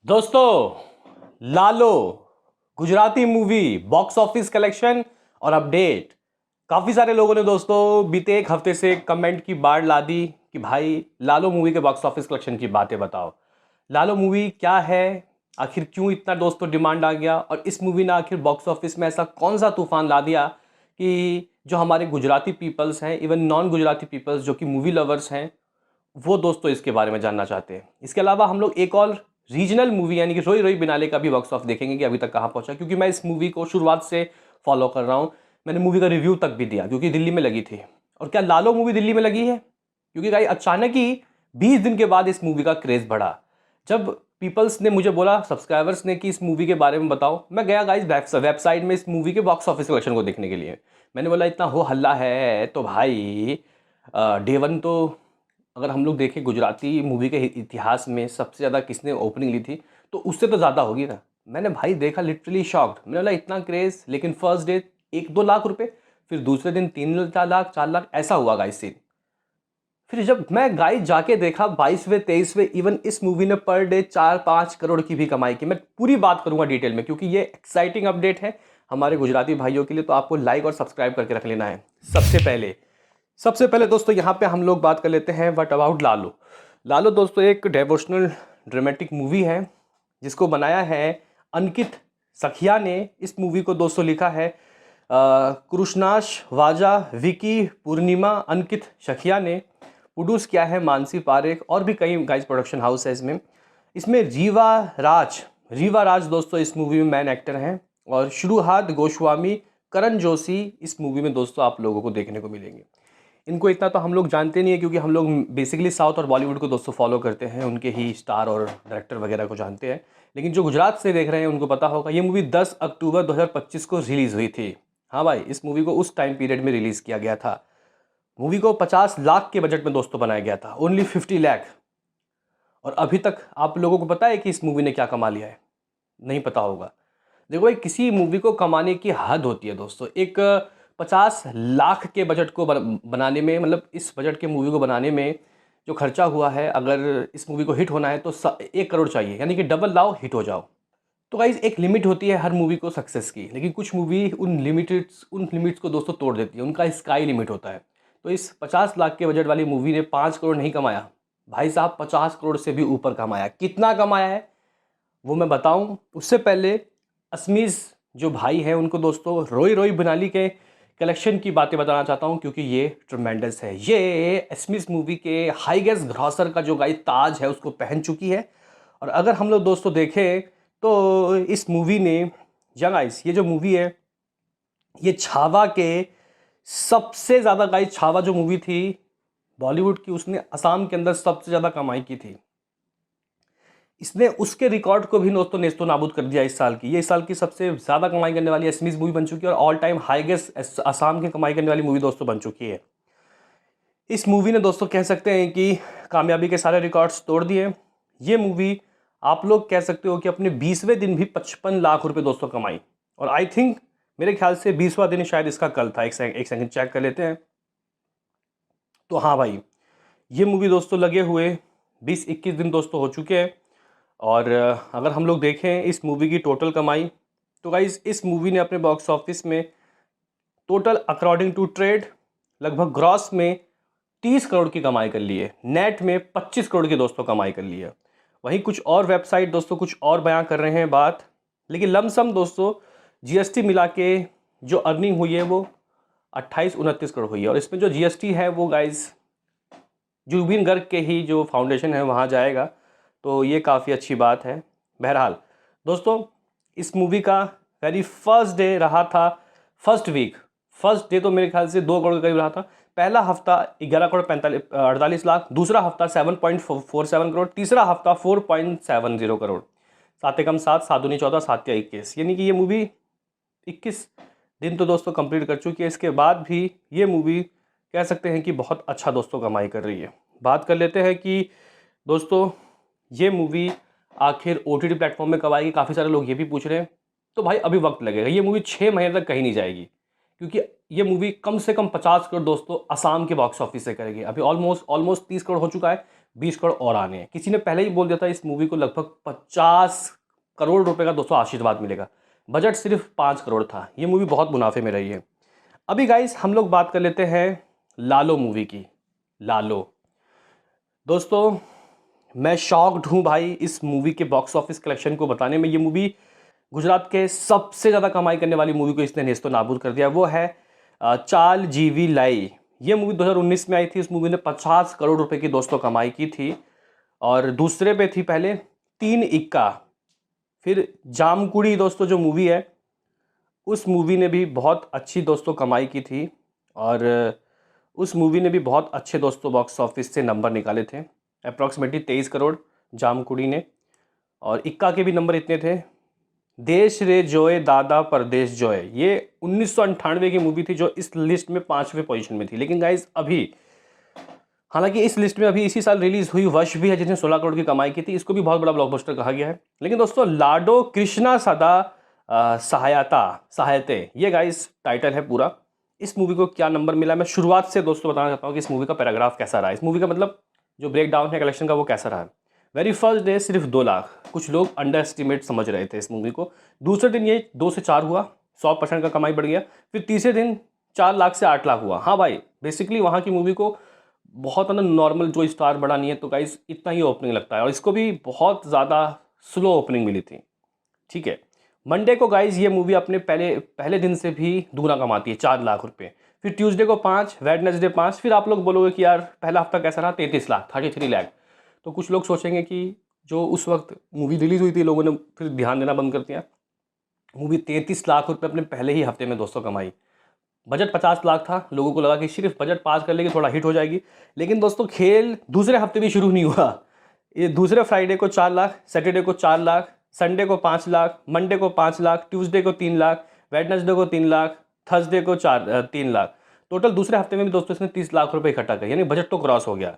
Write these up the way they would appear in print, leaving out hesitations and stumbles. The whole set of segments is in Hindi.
दोस्तों, लालो Gujarati movie box office collection और अपडेट। काफ़ी सारे लोगों ने दोस्तों बीते एक हफ्ते से कमेंट की बाढ़ ला दी कि भाई लालो मूवी के बॉक्स ऑफिस कलेक्शन की बातें बताओ। लालो मूवी क्या है, आखिर क्यों इतना दोस्तों डिमांड आ गया, और इस मूवी ने आखिर बॉक्स ऑफिस में ऐसा कौन सा तूफान ला दिया कि जो हमारे गुजराती पीपल्स हैं, इवन नॉन गुजराती पीपल्स जो कि मूवी लवर्स हैं, वो दोस्तों इसके बारे में जानना चाहते हैं। इसके अलावा हम लोग एक और रीजनल मूवी यानी कि रोई रोई बिनाले का भी बॉक्स ऑफ देखेंगे कि अभी तक कहाँ पहुंचा, क्योंकि मैं इस मूवी को शुरुआत से फॉलो कर रहा हूँ। मैंने मूवी का रिव्यू तक भी दिया क्योंकि दिल्ली में लगी थी। और क्या लालो मूवी दिल्ली में लगी है? क्योंकि भाई अचानक ही 20 दिन के बाद इस मूवी का क्रेज बढ़ा। जब पीपल्स ने मुझे बोला, सब्सक्राइबर्स ने, कि इस मूवी के बारे में बताओ, मैं गया गाइस वेबसाइट में इस मूवी के बॉक्स ऑफिस कलेक्शन को देखने के लिए। मैंने बोला इतना हो हल्ला है तो भाई डे वन तो, अगर हम लोग देखें गुजराती मूवी के इतिहास में सबसे ज़्यादा किसने ओपनिंग ली थी तो उससे तो ज़्यादा होगी ना। मैंने भाई देखा, लिटरली शॉक्ड। मैंने बोला इतना क्रेज़, लेकिन फर्स्ट डे 1-2 लाख रुपए, फिर दूसरे दिन 3-4 लाख 4 लाख ऐसा हुआ गाइस सीन। फिर जब मैं गाइस जाके देखा 22वें 23वें, इवन इस मूवी ने पर डे 4-5 करोड़ की भी कमाई की। मैं पूरी बात करूंगा डिटेल में क्योंकि ये एक्साइटिंग अपडेट है हमारे गुजराती भाइयों के लिए, तो आपको लाइक और सब्सक्राइब करके रख लेना है। सबसे पहले दोस्तों यहाँ पे हम लोग बात कर लेते हैं व्हाट अबाउट लालो। लालो दोस्तों एक डेवोशनल ड्रामेटिक मूवी है जिसको बनाया है अंकित सखिया ने। इस मूवी को दोस्तों लिखा है कृष्णाश वाजा, विकी पूर्णिमा, अंकित सखिया ने। प्रोड्यूस किया है मानसी पारेख और भी कई गाइस प्रोडक्शन हाउस है इसमें। इसमें रीवा राज दोस्तों इस मूवी में मैन एक्टर हैं, और शुरुहात गोस्वामी, करण जोशी इस मूवी में दोस्तों आप लोगों को देखने को मिलेंगे। इनको इतना तो हम लोग जानते नहीं है क्योंकि हम लोग बेसिकली साउथ और बॉलीवुड को दोस्तों फॉलो करते हैं, उनके ही स्टार और डायरेक्टर वगैरह को जानते हैं। लेकिन जो गुजरात से देख रहे हैं उनको पता होगा, ये मूवी 10 अक्टूबर 2025 को रिलीज़ हुई थी। हाँ भाई, इस मूवी को उस टाइम पीरियड में रिलीज़ किया गया था। मूवी को 50 लाख के बजट में दोस्तों बनाया गया था, ओनली 50 लाख। और अभी तक आप लोगों को पता है कि इस मूवी ने क्या कमा लिया है? नहीं पता होगा। देखो भाई, किसी मूवी को कमाने की हद होती है दोस्तों। एक 50 लाख के बजट को बनाने में, मतलब इस बजट के मूवी को बनाने में जो खर्चा हुआ है, अगर इस मूवी को हिट होना है तो 1 करोड़ चाहिए, यानी कि डबल लाओ हिट हो जाओ। तो गाइज एक लिमिट होती है हर मूवी को सक्सेस की, लेकिन कुछ मूवी उन लिमिट्स को दोस्तों तोड़ देती है। उनका स्काई लिमिट होता है। तो इस 50 लाख के बजट वाली मूवी ने 5 करोड़ नहीं कमाया भाई साहब, 50 करोड़ से भी ऊपर कमाया। कितना कमाया है वो मैं बताऊं उससे पहले असमीज़ जो भाई हैं उनको दोस्तों रोई रोई बनाली के कलेक्शन की बातें बताना चाहता हूं, क्योंकि ये ट्रमेंडस है। ये असमीज़ मूवी के हाईगेस्ट ग्रॉसर का जो गाइस ताज है उसको पहन चुकी है। और अगर हम लोग दोस्तों देखें तो इस मूवी ने, या गाइस ये जो मूवी है ये छावा के सबसे ज़्यादा, गाइस छावा जो मूवी थी बॉलीवुड की, उसने असम के अंदर सबसे ज़्यादा कमाई की थी। इसने उसके रिकॉर्ड को भी दोस्तों नेस्तो नाबूद कर दिया। इस साल की, ये इस साल की सबसे ज़्यादा कमाई करने वाली असमीज़ मूवी बन चुकी है और ऑल टाइम हाईगेस्ट असम की कमाई करने वाली मूवी दोस्तों बन चुकी है। इस मूवी ने दोस्तों कह सकते हैं कि कामयाबी के सारे रिकॉर्ड्स तोड़ दिए। ये मूवी आप लोग कह सकते हो कि अपने 20वें दिन भी 55 लाख रुपए दोस्तों कमाई। और आई थिंक मेरे ख्याल से 20वां दिन शायद इसका कल था। एक सेकंड चेक कर लेते हैं। तो हाँ भाई, ये मूवी दोस्तों लगे हुए 20-21 दिन दोस्तों हो चुके हैं। और अगर हम लोग देखें इस मूवी की टोटल कमाई, तो गाइज इस मूवी ने अपने बॉक्स ऑफिस में टोटल अकॉर्डिंग टू ट्रेड लगभग ग्रॉस में 30 करोड़ की कमाई कर ली है, नेट में 25 करोड़ की दोस्तों कमाई कर ली है। वहीं कुछ और वेबसाइट दोस्तों कुछ और बयां कर रहे हैं बात, लेकिन लमसम दोस्तों जीएसटी मिला के जो अर्निंग हुई है वो 28-29 करोड़ हुई है। और इसमें जो जीएसटी है वो गाइज जुबिन गर्ग के ही जो फाउंडेशन है वहाँ जाएगा, तो ये काफ़ी अच्छी बात है। बहरहाल दोस्तों, इस मूवी का वेरी फर्स्ट डे रहा था, फर्स्ट डे तो मेरे ख्याल से 2 करोड़ के करीब रहा था। पहला हफ्ता 11 करोड़ 48 लाख, दूसरा हफ्ता 7.47 करोड़, तीसरा हफ्ता 4.70 करोड़। 7 एकम 7, 7 दूनी 14, 7 या 21, यानी कि ये मूवी 21 दिन तो दोस्तों कंप्लीट कर चुकी है। इसके बाद भी ये मूवी कह सकते हैं कि बहुत अच्छा दोस्तों कमाई कर रही है। बात कर लेते हैं कि दोस्तों ये मूवी आखिर ओटीटी प्लेटफॉर्म में कब आएगी, काफ़ी सारे लोग ये भी पूछ रहे हैं। तो भाई अभी वक्त लगेगा, ये मूवी 6 महीने तक कहीं नहीं जाएगी, क्योंकि ये मूवी कम से कम 50 करोड़ दोस्तों असम के बॉक्स ऑफिस से करेगी। अभी ऑलमोस्ट 30 करोड़ हो चुका है। 20 करोड़ और आने हैं। किसी ने पहले ही बोल दिया था इस मूवी को लगभग 50 करोड़ रुपए का दोस्तों आशीर्वाद मिलेगा। बजट सिर्फ 5 करोड़ था। ये मूवी बहुत मुनाफे में रही है। अभी गाइस हम लोग बात कर लेते हैं लालो मूवी की। लालो दोस्तों, मैं शॉक्ड हूँ भाई इस मूवी के बॉक्स ऑफिस कलेक्शन को बताने में। ये मूवी गुजरात के सबसे ज़्यादा कमाई करने वाली मूवी को इसने नेस्तो नाबूद कर दिया। वो है चाल जीवी लाई। ये मूवी 2019 में आई थी। इस मूवी ने 50 करोड़ रुपए की दोस्तों कमाई की थी। और दूसरे पे थी पहले तीन इक्का। फिर जामकुड़ी दोस्तों जो मूवी है, उस मूवी ने भी बहुत अच्छी दोस्तों कमाई की थी। और उस मूवी ने भी बहुत अच्छे दोस्तों बॉक्स ऑफिस से नंबर निकाले थे। अप्रॉक्सीमेटली 23 करोड़ जामकुड़ी ने। और इक्का के भी नंबर इतने थे। देश रे जोए दादा परदेश जोए, ये 1998 की मूवी थी जो इस लिस्ट में 5वें पोजीशन में थी। लेकिन गाइज अभी, हालांकि इस लिस्ट में अभी इसी साल रिलीज हुई वश भी है जिसने 16 करोड़ की कमाई की थी। इसको भी बहुत बड़ा ब्लॉकबस्टर कहा गया है। लेकिन दोस्तों लाडो कृष्णा सदा सहायते, ये गाइज टाइटल है पूरा। इस मूवी को क्या नंबर मिला, मैं शुरुआत से दोस्तों बताना चाहता हूँ कि इस मूवी का पैराग्राफ कैसा रहा। इस मूवी का मतलब जो ब्रेक डाउन है कलेक्शन का वो कैसा रहा। वेरी फर्स्ट डे सिर्फ 2 लाख, कुछ लोग अंडर एस्टिमेट समझ रहे थे इस मूवी को। दूसरे दिन ये 2 से 4 हुआ, 100% का कमाई बढ़ गया। फिर तीसरे दिन 4 लाख से 8 लाख हुआ। हाँ भाई, बेसिकली वहाँ की मूवी को बहुत नॉर्मल जो स्टार बड़ा नहीं है तो गाइस इतना ही ओपनिंग लगता है। और इसको भी बहुत ज़्यादा स्लो ओपनिंग मिली थी। ठीक है, मंडे को गाइज ये मूवी अपने पहले दिन से भी दूना कमाती है, 4 लाख रुपए। फिर ट्यूसडे को 5, वेडनेसडे 5। फिर आप लोग बोलोगे कि यार पहला हफ्ता कैसा रहा, 33 लाख, 33 लाख। तो कुछ लोग सोचेंगे कि जो उस वक्त मूवी रिलीज हुई थी लोगों ने फिर ध्यान देना बंद कर दिया। मूवी 33 लाख रुपए अपने पहले ही हफ्ते में दोस्तों कमाई। बजट 50 लाख था। लोगों को लगा कि सिर्फ बजट पास कर लेगी, थोड़ा हिट हो जाएगी। लेकिन दोस्तों खेल दूसरे हफ्ते भी शुरू नहीं हुआ। ये दूसरे फ्राइडे को 4 लाख, सैटरडे को 4 लाख, संडे को 5 लाख, मंडे को 5 लाख, ट्यूसडे को 3 लाख, वेडनेसडे को 3 लाख, थर्सडे को 3 लाख। टोटल दूसरे हफ्ते में भी दोस्तों इसने 30 लाख रुपए इकट्ठा किया, यानी बजट तो क्रॉस हो गया।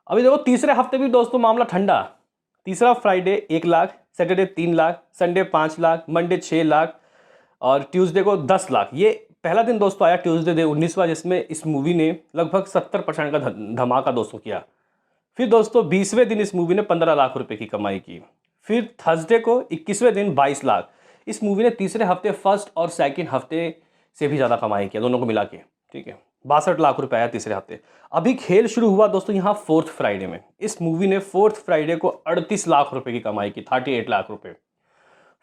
अभी देखो तीसरे हफ्ते भी दोस्तों मामला ठंडा। तीसरा Friday 1 lakh, Saturday 3 lakh, Sunday 5 lakh, Monday 6 lakh और ट्यूसडे को 10 लाख। ये पहला दिन दोस्तों आया ट्यूसडे डे 19वां, जिसमें इस मूवी ने लगभग 70% का धमाका दोस्तों किया। फिर दोस्तों 20वें दिन इस मूवी ने 15 लाख रुपए की कमाई की। फिर थर्सडे को 21वें दिन 22 लाख। इस मूवी ने तीसरे हफ्ते फर्स्ट और सेकंड हफ्ते से भी ज़्यादा कमाई किया, दोनों को मिला के। ठीक है, 62 लाख रुपए आया तीसरे हफ्ते। अभी खेल शुरू हुआ दोस्तों यहाँ 4th फ्राइडे में। इस मूवी ने 4th फ्राइडे को 38 लाख रुपए की कमाई की, 38 लाख रुपए।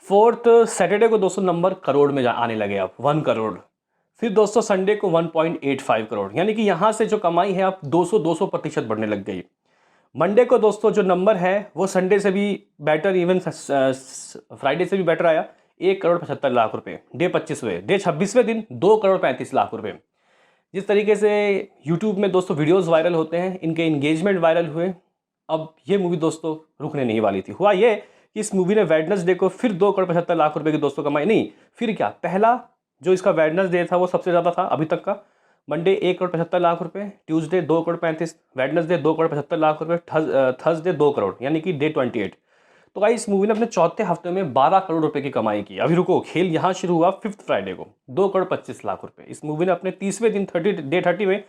4th सैटरडे को दोस्तों नंबर करोड़ में आने लगे अब, 1 करोड़। फिर दोस्तों संडे को 1.85 करोड़, यानी कि यहाँ से जो कमाई है अब 200% बढ़ने लग गई। मंडे को दोस्तों जो नंबर है वो संडे से भी बेटर, इवन फ्राइडे से भी बेटर आया, 1 करोड़ 75 लाख रुपए। डे 26वें दिन 2 करोड़ 35 लाख रुपए। जिस तरीके से यूट्यूब में दोस्तों वीडियोस वायरल होते हैं, इनके इंगेजमेंट वायरल हुए। अब ये मूवी दोस्तों रुकने नहीं वाली थी। हुआ ये कि इस मूवी ने वेडनेसडे को फिर 2 करोड़ 75 लाख रुपए की दोस्तों कमाई। नहीं, फिर क्या, पहला जो इसका वेडनेसडे था वो सबसे ज़्यादा था अभी तक का। मंडे 1 करोड़ 75 लाख रुपए, ट्यूसडे 2 करोड़ 35, वेडनेसडे 2 करोड़ 75 लाख रुपए, थर्सडे 2 करोड़, यानी कि डे 28। तो भाई इस मूवी ने अपने चौथे हफ्ते में 12 करोड़ रुपए की कमाई की। अभी रुको, खेल यहाँ शुरू हुआ 5th फ्राइडे को, 2 करोड़ 25 लाख रुपए। इस मूवी ने अपने 30वें दिन डे 30 में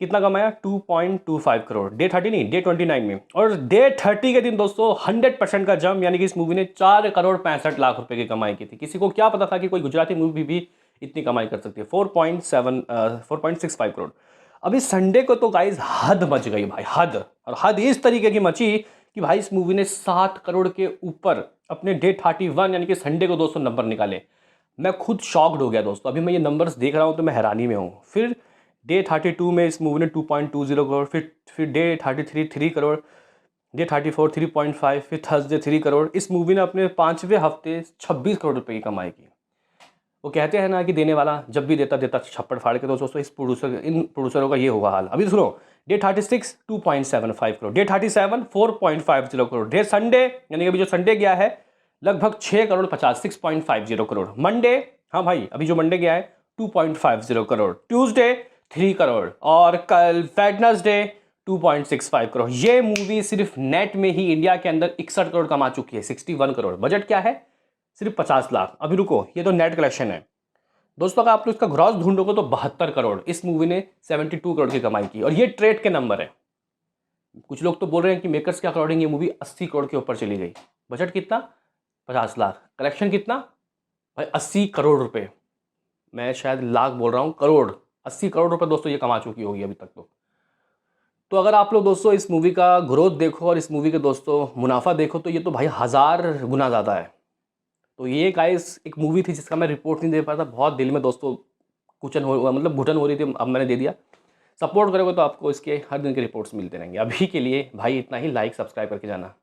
कितना कमाया, 2.25 करोड़। डे 30 नहीं, डे 29 में। और डे 30 के दिन दोस्तों 100% का जम, यानी कि इस मूवी ने 4 करोड़ 65 लाख रुपए की कमाई की थी। किसी को क्या पता था कि कोई गुजराती मूवी भी इतनी कमाई कर सकती है। 4.65 करोड़। अभी संडे को तो गाइज हद मच गई भाई, हद। और हद इस तरीके की मची कि भाई इस मूवी ने 7 करोड़ के ऊपर अपने डे 31 यानी कि संडे को दोस्तों नंबर निकाले। मैं खुद शॉक्ड हो गया दोस्तों। अभी मैं ये नंबर्स देख रहा हूँ तो मैं हैरानी में हूँ। फिर डे 32 में इस मूवी ने 2.20 करोड़, फिर डे 33 3 करोड़, डे 34 3.5, फिर थर्सडे 3 करोड़। इस मूवी ने अपने 5वें हफ्ते 26 करोड़ रुपए की कमाई की। वो कहते हैं ना कि देने वाला जब भी देता देता छप्पड़ फाड़ के। तो दोस्तों इन प्रोड्यूसरों का ये होगा हाल। अभी सुनो, day 36 2.75 crore, day 37 4.50 crore, day Sunday यानी कि अभी जो संडे गया है लगभग 6 करोड़ 50 6.50 करोड़। मंडे, हाँ भाई अभी जो मंडे गया है 2.50 करोड़, ट्यूसडे 3 करोड़ और कल वेडनेसडे 2.65 करोड़। ये मूवी सिर्फ नेट में ही इंडिया के अंदर 61 करोड़ कमा चुकी है, 61 करोड़। बजट क्या है, सिर्फ 50 लाख। अभी रुको, ये तो नेट कलेक्शन है दोस्तों। अगर आप लोग इसका ग्रॉस ढूंढोगे तो 72 करोड़। इस मूवी ने 72 करोड़ की कमाई की और ये ट्रेड के नंबर है। कुछ लोग तो बोल रहे हैं कि मेकर्स के अकॉर्डिंग ये मूवी 80 करोड़ के ऊपर चली गई। बजट कितना? 50 लाख। कलेक्शन कितना? भाई 80 करोड़ रुपए। मैं शायद लाख बोल रहा हूँ, करोड़। 80 करोड़ रुपए दोस्तों ये कमा चुकी होगी अभी तक तो अगर आप लोग दोस्तों इस मूवी का ग्रोथ देखो और इस मूवी के दोस्तों मुनाफा देखो तो ये तो भाई 1000 गुना ज़्यादा है। तो ये गाइस एक मूवी थी जिसका मैं रिपोर्ट नहीं दे पाया था, बहुत दिल में दोस्तों कुचन हो मतलब घुटन हो रही थी, अब मैंने दे दिया। सपोर्ट करोगे तो आपको इसके हर दिन के रिपोर्ट्स मिलते रहेंगे। अभी के लिए भाई इतना ही, लाइक सब्सक्राइब करके जाना।